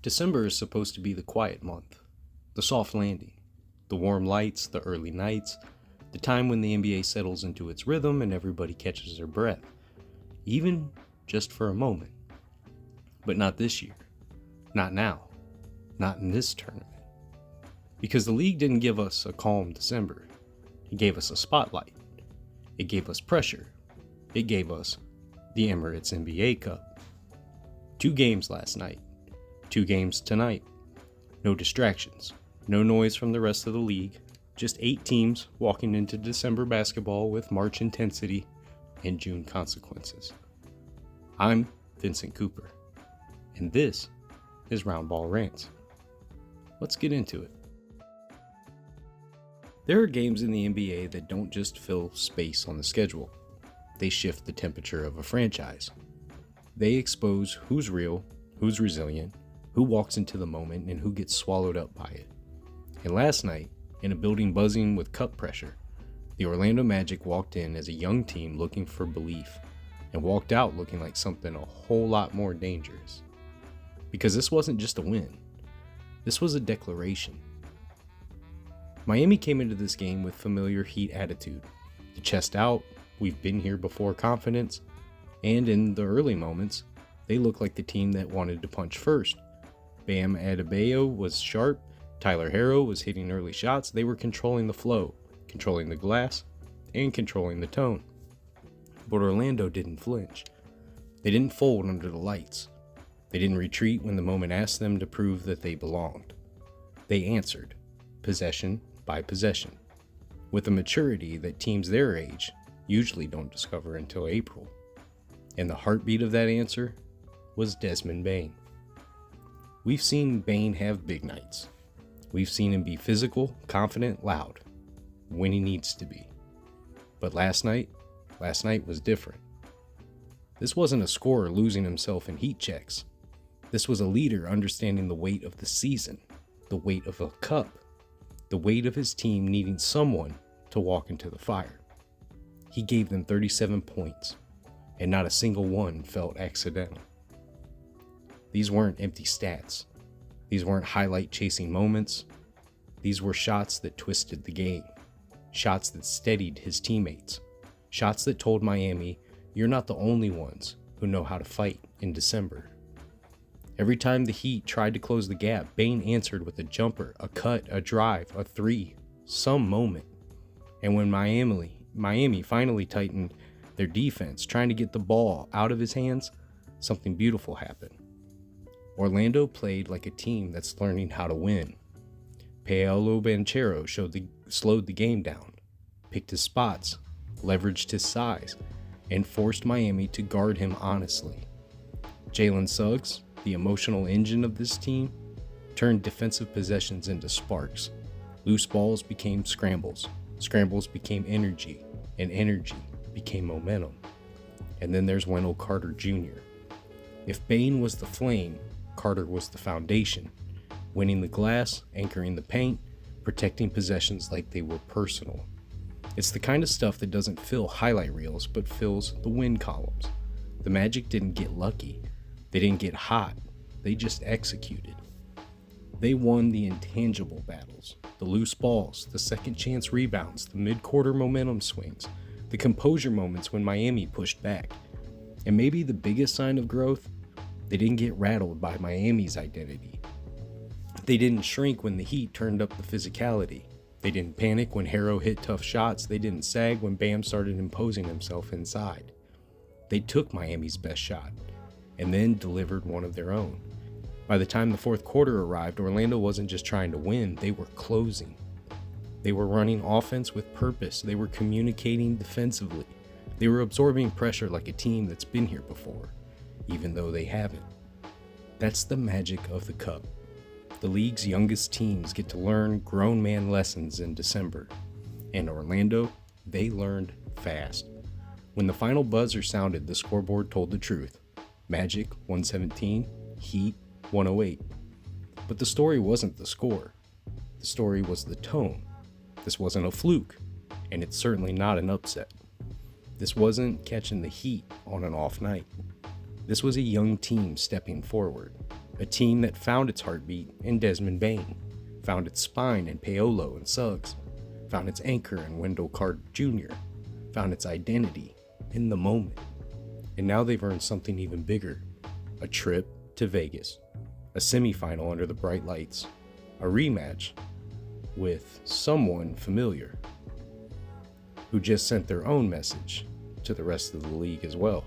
December is supposed to be the quiet month, the soft landing, the warm lights, the early nights, the time when the NBA settles into its rhythm and everybody catches their breath, even just for a moment. But not this year, not now, not in this tournament. Because the league didn't give us a calm December. It gave us a spotlight. It gave us pressure. It gave us the Emirates NBA Cup. 2 games last night. 2 games tonight. No distractions. No noise from the rest of the league. Just 8 teams walking into December basketball with March intensity and June consequences. I'm Vincent Cooper, and this is Round Ball Rants. Let's get into it. There are games in the NBA that don't just fill space on the schedule. They shift the temperature of a franchise. They expose who's real, who's resilient, who walks into the moment, and who gets swallowed up by it. And last night, in a building buzzing with cup pressure, the Orlando Magic walked in as a young team looking for belief, and walked out looking like something a whole lot more dangerous. Because this wasn't just a win. This was a declaration. Miami came into this game with familiar Heat attitude. The chest out, we've been here before confidence, and in the early moments, they looked like the team that wanted to punch first. Bam Adebayo was sharp, Tyler Herro was hitting early shots. They were controlling the flow, controlling the glass, and controlling the tone. But Orlando didn't flinch. They didn't fold under the lights. They didn't retreat when the moment asked them to prove that they belonged. They answered, possession by possession, with a maturity that teams their age usually don't discover until April. And the heartbeat of that answer was Desmond Bane. We've seen Bane have big nights. We've seen him be physical, confident, loud, when he needs to be. But last night was different. This wasn't a scorer losing himself in heat checks. This was a leader understanding the weight of the season, the weight of a cup, the weight of his team needing someone to walk into the fire. He gave them 37 points, and not a single one felt accidental. These weren't empty stats. These weren't highlight-chasing moments. These were shots that twisted the game. Shots that steadied his teammates. Shots that told Miami, you're not the only ones who know how to fight in December. Every time the Heat tried to close the gap, Bane answered with a jumper, a cut, a drive, a 3, some moment. And when Miami finally tightened their defense, trying to get the ball out of his hands, something beautiful happened. Orlando played like a team that's learning how to win. Paolo Banchero slowed the game down, picked his spots, leveraged his size, and forced Miami to guard him honestly. Jalen Suggs, the emotional engine of this team, turned defensive possessions into sparks. Loose balls became scrambles. Scrambles became energy, and energy became momentum. And then there's Wendell Carter Jr. If Bane was the flame, Carter was the foundation, winning the glass, anchoring the paint, protecting possessions like they were personal. It's the kind of stuff that doesn't fill highlight reels, but fills the win columns. The Magic didn't get lucky. They didn't get hot. They just executed. They won the intangible battles, the loose balls, the second chance rebounds, the mid-quarter momentum swings, the composure moments when Miami pushed back. And maybe the biggest sign of growth, they didn't get rattled by Miami's identity. They didn't shrink when the Heat turned up the physicality. They didn't panic when Herro hit tough shots. They didn't sag when Bam started imposing himself inside. They took Miami's best shot and then delivered one of their own. By the time the fourth quarter arrived, Orlando wasn't just trying to win, they were closing. They were running offense with purpose. They were communicating defensively. They were absorbing pressure like a team that's been here before, even though they haven't. That's the magic of the Cup. The league's youngest teams get to learn grown man lessons in December. And Orlando, they learned fast. When the final buzzer sounded, the scoreboard told the truth. Magic 117, Heat 108. But the story wasn't the score. The story was the tone. This wasn't a fluke, and it's certainly not an upset. This wasn't catching the Heat on an off night. This was a young team stepping forward. A team that found its heartbeat in Desmond Bain, found its spine in Paolo and Suggs, found its anchor in Wendell Carter Jr., found its identity in the moment. And now they've earned something even bigger, a trip to Vegas, a semifinal under the bright lights, a rematch with someone familiar who just sent their own message to the rest of the league as well.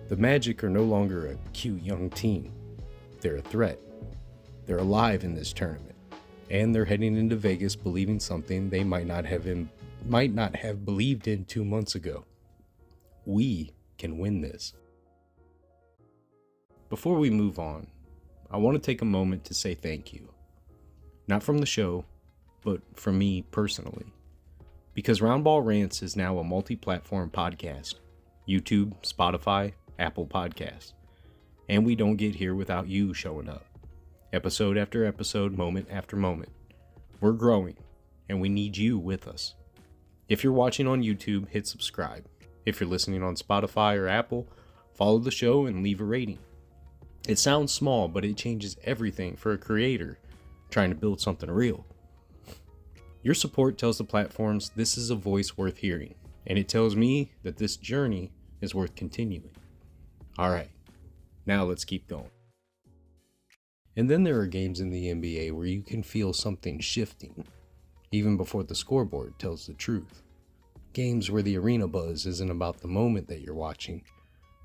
The Magic are no longer a cute young team. They're a threat. They're alive in this tournament, and they're heading into Vegas believing something they might not have believed in 2 months ago. We can win this. Before we move on, I want to take a moment to say thank you. Not from the show, but from me personally. Because Round Ball Rants is now a multi-platform podcast. YouTube, Spotify, Apple Podcasts. And we don't get here without you showing up. Episode after episode, moment after moment. We're growing, and we need you with us. If you're watching on YouTube, hit subscribe. If you're listening on Spotify or Apple, follow the show and leave a rating. It sounds small, but it changes everything for a creator trying to build something real. Your support tells the platforms this is a voice worth hearing, and it tells me that this journey is worth continuing. Alright, now let's keep going. And then there are games in the NBA where you can feel something shifting, even before the scoreboard tells the truth. Games where the arena buzz isn't about the moment that you're watching,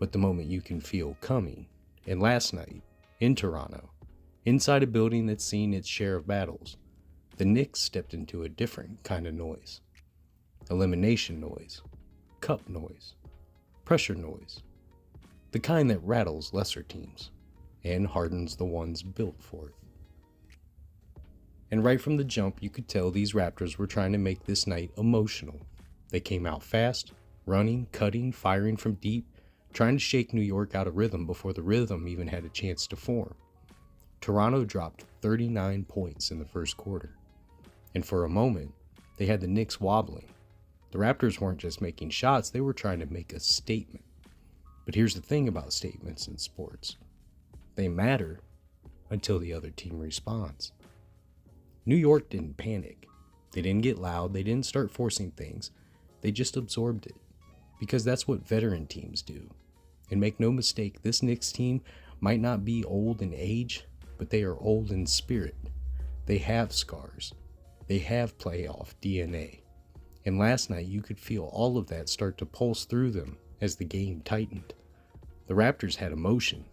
but the moment you can feel coming. And last night, in Toronto, inside a building that's seen its share of battles, the Knicks stepped into a different kind of noise. Elimination noise, cup noise, pressure noise, the kind that rattles lesser teams and hardens the ones built for it. And right from the jump, you could tell these Raptors were trying to make this night emotional. They came out fast, running, cutting, firing from deep, trying to shake New York out of rhythm before the rhythm even had a chance to form. Toronto dropped 39 points in the first quarter. And for a moment, they had the Knicks wobbling. The Raptors weren't just making shots, they were trying to make a statement. But here's the thing about statements in sports. They matter until the other team responds. New York didn't panic. They didn't get loud, they didn't start forcing things. They just absorbed it. Because that's what veteran teams do. And make no mistake, this Knicks team might not be old in age, but they are old in spirit. They have scars. They have playoff DNA. And last night you could feel all of that start to pulse through them as the game tightened. The Raptors had emotion,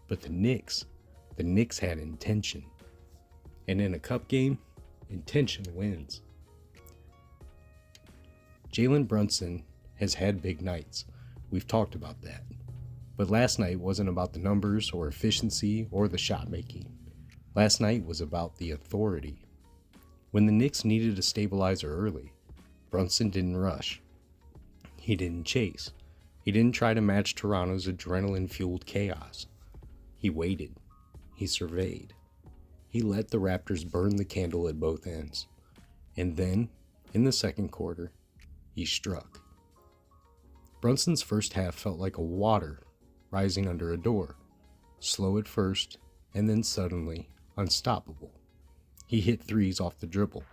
but the Knicks had intention. And in a cup game, intention wins. Jalen Brunson has had big nights. We've talked about that. But last night wasn't about the numbers or efficiency or the shot making. Last night was about the authority. When the Knicks needed a stabilizer early, Brunson didn't rush. He didn't chase. He didn't try to match Toronto's adrenaline-fueled chaos. He waited. He surveyed. He let the Raptors burn the candle at both ends. And then, in the second quarter, he struck. Brunson's first half felt like a water rising under a door, slow at first, and then suddenly unstoppable. He hit threes off the dribble.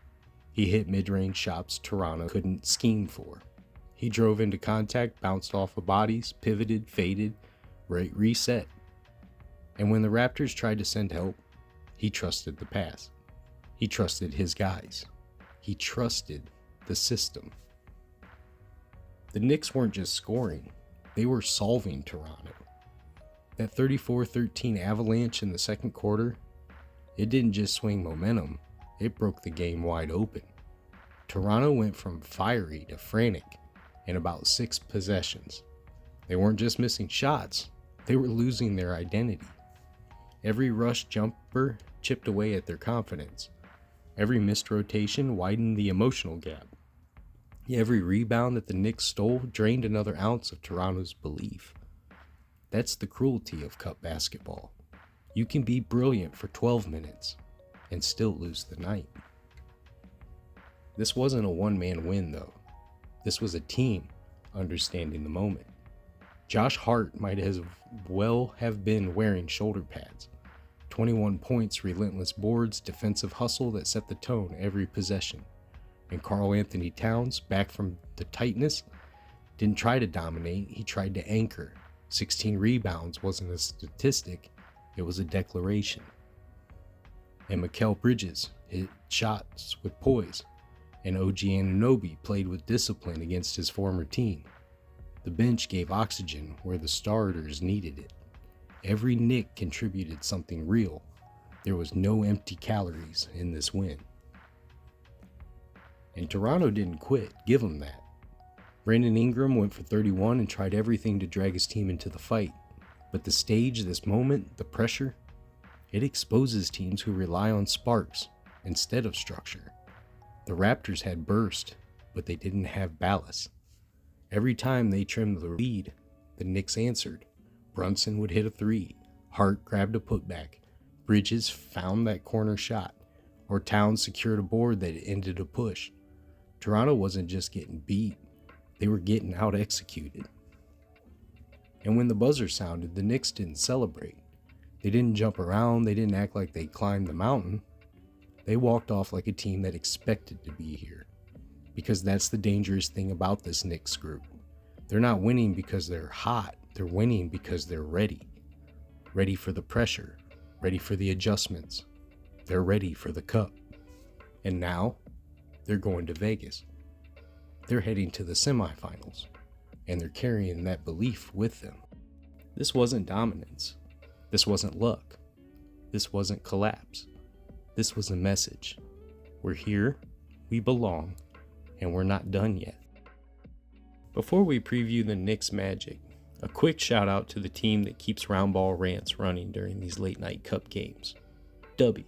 He hit mid-range shots Toronto couldn't scheme for. He drove into contact, bounced off of bodies, pivoted, faded, reset. And when the Raptors tried to send help, he trusted the pass. He trusted his guys. He trusted the system. The Knicks weren't just scoring, they were solving Toronto. That 34-13 avalanche in the second quarter, it didn't just swing momentum, it broke the game wide open. Toronto went from fiery to frantic in about 6 possessions. They weren't just missing shots, they were losing their identity. Every rush jumper chipped away at their confidence. Every missed rotation widened the emotional gap. Every rebound that the Knicks stole drained another ounce of Toronto's belief. That's the cruelty of cup basketball. You can be brilliant for 12 minutes and still lose the night. This wasn't a one-man win, though. This was a team understanding the moment. Josh Hart might as well have been wearing shoulder pads. 21 points, relentless boards, defensive hustle that set the tone every possession. And Karl Anthony Towns, back from the tightness, didn't try to dominate, he tried to anchor. 16 rebounds wasn't a statistic, it was a declaration. And Mikal Bridges hit shots with poise, and OG Anunoby played with discipline against his former team. The bench gave oxygen where the starters needed it. Every Knick contributed something real. There was no empty calories in this win. And Toronto didn't quit, give them that. Brandon Ingram went for 31 and tried everything to drag his team into the fight. But the stage, this moment, the pressure, it exposes teams who rely on sparks instead of structure. The Raptors had burst, but they didn't have ballast. Every time they trimmed the lead, the Knicks answered. Brunson would hit a three, Hart grabbed a putback, Bridges found that corner shot, or Towns secured a board that ended a push. Toronto wasn't just getting beat, they were getting out-executed. And when the buzzer sounded, the Knicks didn't celebrate. They didn't jump around, they didn't act like they climbed the mountain. They walked off like a team that expected to be here. Because that's the dangerous thing about this Knicks group. They're not winning because they're hot, they're winning because they're ready. Ready for the pressure, ready for the adjustments. They're ready for the cup. And now, they're going to Vegas. They're heading to the semifinals, and they're carrying that belief with them. This wasn't dominance. This wasn't luck. This wasn't collapse. This was a message. We're here, we belong, and we're not done yet. Before we preview the Knicks Magic, a quick shout out to the team that keeps Round Ball Rants running during these late night cup games. Dubby.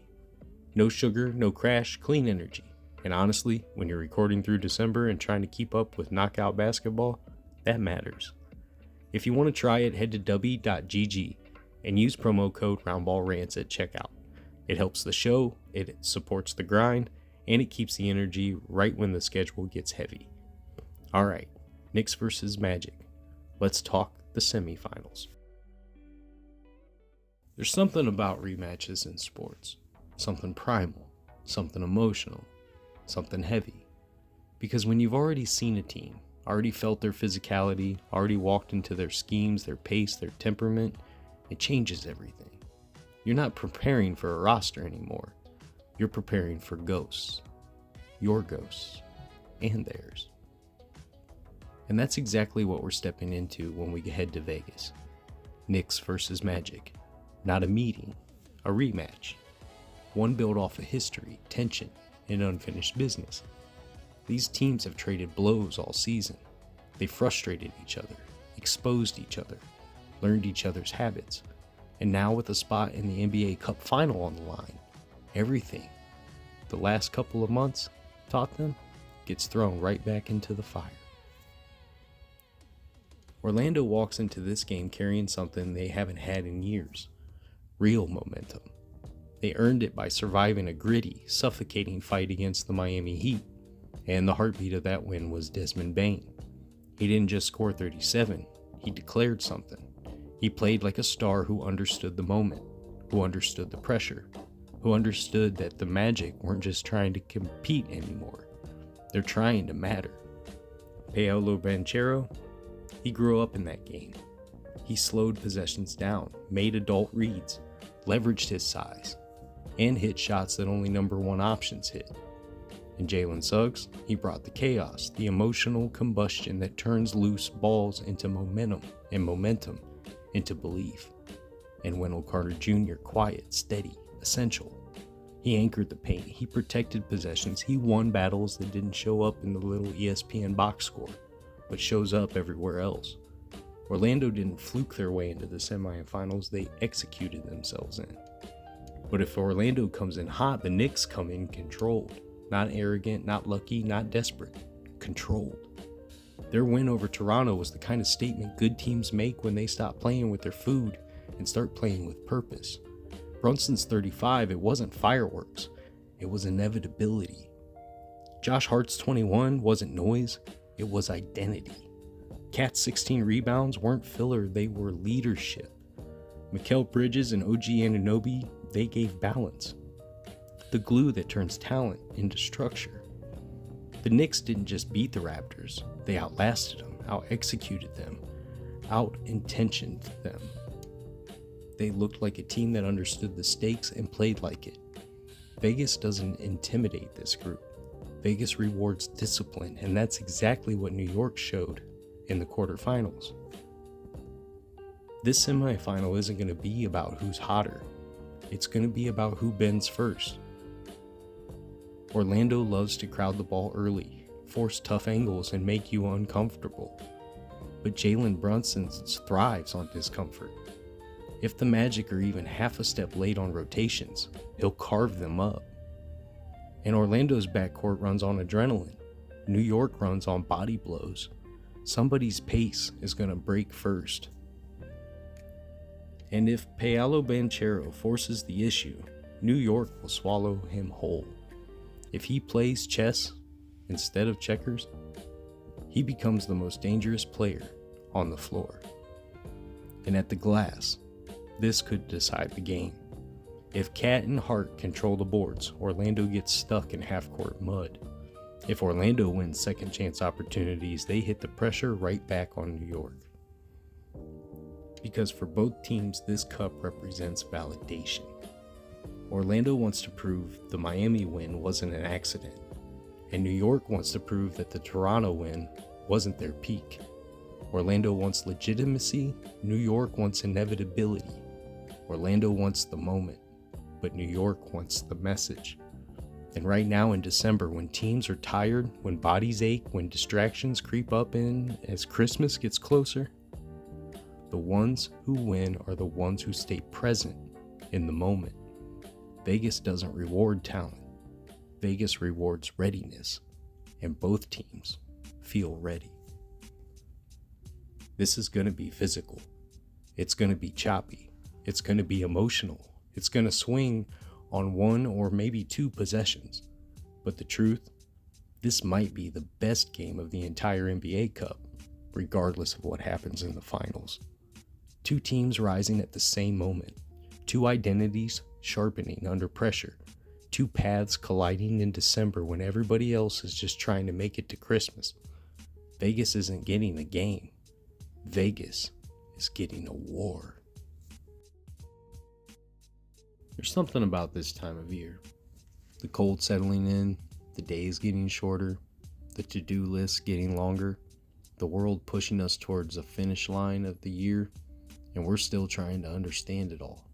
No sugar, no crash, clean energy. And honestly, when you're recording through December and trying to keep up with knockout basketball, that matters. If you want to try it, head to dubby.gg and use promo code RoundBallRants at checkout. It helps the show, it supports the grind, and it keeps the energy right when the schedule gets heavy. Alright, Knicks versus Magic. Let's talk the semifinals. There's something about rematches in sports. Something primal, something emotional, something heavy. Because when you've already seen a team, already felt their physicality, already walked into their schemes, their pace, their temperament, it changes everything. You're not preparing for a roster anymore. You're preparing for ghosts. Your ghosts. And theirs. And that's exactly what we're stepping into when we head to Vegas. Knicks versus Magic. Not a meeting, a rematch. One built off of history, tension, and unfinished business. These teams have traded blows all season. They frustrated each other, exposed each other, learned each other's habits, and now with a spot in the NBA Cup Final on the line, everything the last couple of months taught them gets thrown right back into the fire. Orlando walks into this game carrying something they haven't had in years, real momentum. They earned it by surviving a gritty, suffocating fight against the Miami Heat, and the heartbeat of that win was Desmond Bane. He didn't just score 37, he declared something. He played like a star who understood the moment, who understood the pressure, who understood that the Magic weren't just trying to compete anymore. They're trying to matter. Paolo Banchero, he grew up in that game. He slowed possessions down, made adult reads, leveraged his size, and hit shots that only number one options hit. And Jalen Suggs, he brought the chaos, the emotional combustion that turns loose balls into momentum, and momentum into belief. And Wendell Carter Jr., quiet, steady, essential. He anchored the paint, he protected possessions, he won battles that didn't show up in the little ESPN box score, but shows up everywhere else. Orlando didn't fluke their way into the semifinals, they executed themselves in. But if Orlando comes in hot, the Knicks come in controlled. Not arrogant, not lucky, not desperate. Controlled. Their win over Toronto was the kind of statement good teams make when they stop playing with their food and start playing with purpose. Brunson's 35, it wasn't fireworks. It was inevitability. Josh Hart's 21 wasn't noise. It was identity. Cat's 16 rebounds weren't filler, they were leadership. Mikal Bridges and OG Anunoby, They gave balance, the glue that turns talent into structure. The Knicks didn't just beat the Raptors, they outlasted them, out-executed them, out-intentioned them. They looked like a team that understood the stakes and played like it. Vegas doesn't intimidate this group. Vegas rewards discipline, and that's exactly what New York showed in the quarterfinals. This semifinal isn't going to be about who's hotter. It's going to be about who bends first. Orlando loves to crowd the ball early, force tough angles, and make you uncomfortable. But Jalen Brunson thrives on discomfort. If the Magic are even half a step late on rotations, he'll carve them up. And Orlando's backcourt runs on adrenaline. New York runs on body blows. Somebody's pace is going to break first. And if Paolo Banchero forces the issue, New York will swallow him whole. If he plays chess instead of checkers, he becomes the most dangerous player on the floor. And at the glass, this could decide the game. If Cat and Hart control the boards, Orlando gets stuck in half-court mud. If Orlando wins second chance opportunities, they hit the pressure right back on New York. Because for both teams, this cup represents validation. Orlando wants to prove the Miami win wasn't an accident, and New York wants to prove that the Toronto win wasn't their peak. Orlando wants legitimacy, New York wants inevitability. Orlando wants the moment, but New York wants the message. And right now in December, when teams are tired, when bodies ache, when distractions creep up in as Christmas gets closer, the ones who win are the ones who stay present in the moment. Vegas doesn't reward talent. Vegas rewards readiness, and both teams feel ready. This is going to be physical. It's going to be choppy. It's going to be emotional. It's going to swing on one or maybe two possessions. But the truth, this might be the best game of the entire NBA Cup, regardless of what happens in the finals. Two teams rising at the same moment. Two identities sharpening under pressure. Two paths colliding in December when everybody else is just trying to make it to Christmas. Vegas isn't getting a game. Vegas is getting a war. There's something about this time of year. The cold settling in, the days getting shorter, the to-do list getting longer, the world pushing us towards the finish line of the year, and we're still trying to understand it all.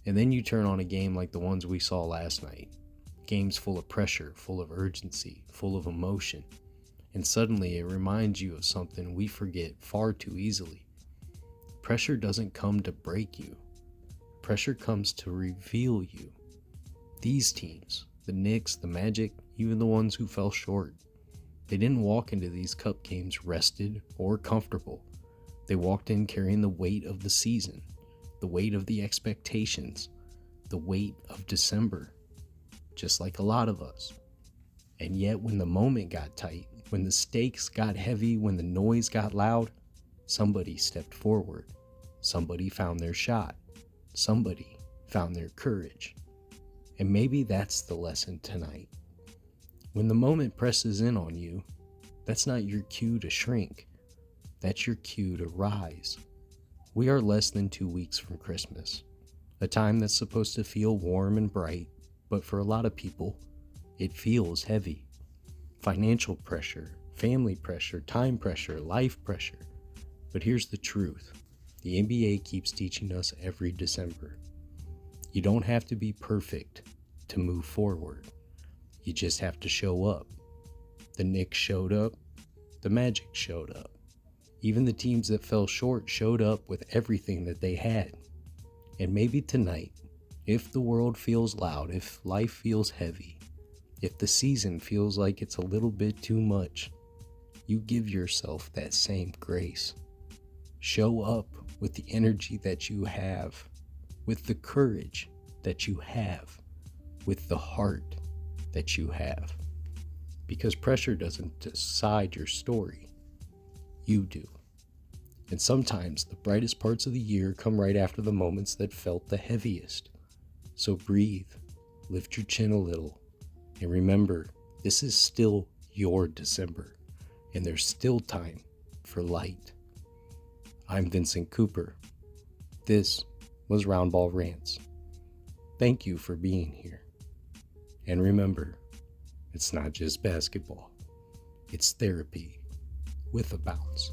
And then you turn on a game like the ones we saw last night. Games full of pressure, full of urgency, full of emotion. And suddenly it reminds you of something we forget far too easily. Pressure doesn't come to break you. Pressure comes to reveal you. These teams, the Knicks, the Magic, even the ones who fell short, they didn't walk into these cup games rested or comfortable. They walked in carrying the weight of the season, the weight of the expectations, the weight of December, just like a lot of us. And yet when the moment got tight, when the stakes got heavy, when the noise got loud, somebody stepped forward. Somebody found their shot. Somebody found their courage. And maybe that's the lesson tonight. When the moment presses in on you, that's not your cue to shrink. That's your cue to rise. We are less than 2 weeks from Christmas, a time that's supposed to feel warm and bright, but for a lot of people, it feels heavy. Financial pressure, family pressure, time pressure, life pressure. But here's the truth. The NBA keeps teaching us every December. You don't have to be perfect to move forward. You just have to show up. The Knicks showed up. The Magic showed up. Even the teams that fell short showed up with everything that they had. And maybe tonight, if the world feels loud, if life feels heavy, if the season feels like it's a little bit too much, you give yourself that same grace. Show up with the energy that you have, with the courage that you have, with the heart that you have. Because pressure doesn't decide your story. You do. And sometimes the brightest parts of the year come right after the moments that felt the heaviest. So breathe, lift your chin a little, and remember, this is still your December, and there's still time for light. I'm Vincent Cooper. This was Round Ball Rants. Thank you for being here. And remember, it's not just basketball. It's therapy with a bounce.